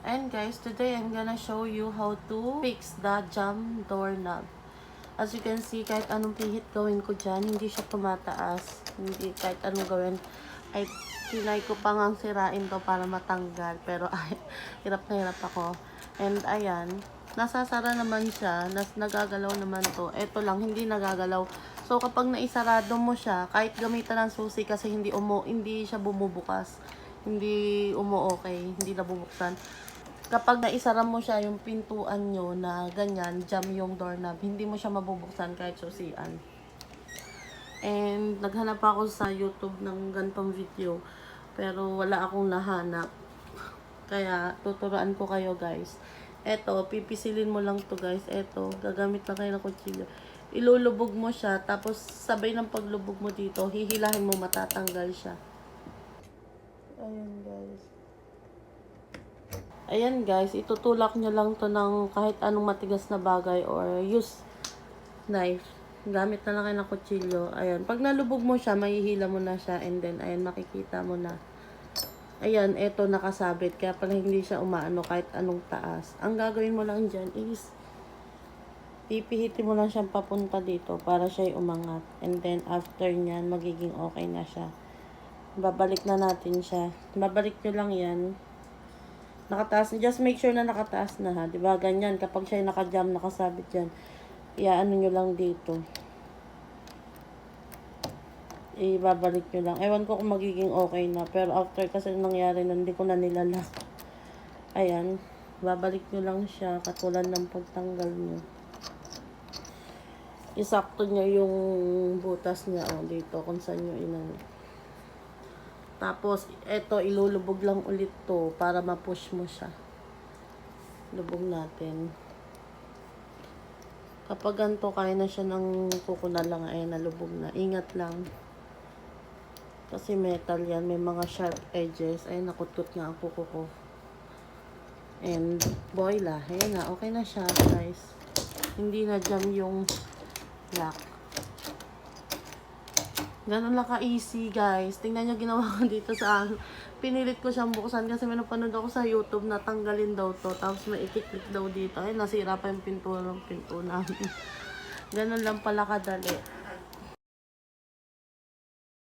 And guys, today I'm gonna show you how to fix the jam doorknob. As you can see, kahit anong pihit gawin ko dyan, hindi siya tumataas. Hindi kahit anong gawin. Ay, tinay ko pa ngang sirain to para matanggal. Pero ay, hirap na hirap ako. And ayan, nasasara naman siya. Nagagalaw naman to. Ito lang, hindi nagagalaw. So kapag naisarado mo siya, kahit gamitan ng susi kasi hindi siya bumubukas. Hindi okay, hindi nabubuksan. Kapag naisara mo siya, yung pintuan nyo na ganyan, jam yung doorknob, hindi mo siya mabubuksan kahit susian. And naghanap ako sa YouTube ng ganitong video, pero wala akong nahanap. Kaya tuturuan ko kayo guys. Eto, pipisilin mo lang to guys. Eto, gagamit lang kayo ng kutsilyo. Ilulubog mo siya, tapos sabay ng paglubog mo dito, hihilahin mo, matatanggal siya. Ayan guys. Ayan guys, itutulak nyo lang to ng kahit anong matigas na bagay or use knife. Gamit na lang kayo ng kutsilyo. Ayan, pag nalubog mo siya, mahihila mo na siya and then, ayan, makikita mo na. Ayan, eto nakasabit. Kaya pala hindi siya umaano kahit anong taas. Ang gagawin mo lang dyan is, pipihitin mo lang siyang papunta dito para siya umangat. And then, after nyan, magiging okay na siya. Babalik na natin siya. Babalik nyo lang yan. Nakataas, just make sure na nakataas na ha. Diba, ganyan. Kapag siya naka-jam, nakasabit dyan, iaano nyo lang dito. Ibabalik nyo lang. Ewan ko kung magiging okay na. Pero after kasi nangyari, hindi ko na nilalak. Ayan. Babalik nyo lang siya. Katulad ng pagtanggal nyo. Isakto nyo yung butas niya. O, dito. Kung saan nyo inano. Tapos, eto, ilulubog lang ulit to para ma-push mo siya. Lubog natin. Kapag ganito, kaya na siya ng kuko na lang. Ay, nalubog na. Ingat lang. Kasi metal yan. May mga sharp edges. Ay, nakutkot nga ang kuko ko. And, boila. Ayan na. Okay na siya, guys. Hindi na jam yung lock. Ganun lang ka-easy, guys. Tingnan nyo ginawa ko dito sa pinilit ko siyang buksan kasi may napanood ako sa YouTube na tanggalin daw to. Tapos may ikiklik daw dito. Ay, nasira pa yung pinto namin. Ganun lang pala kadali.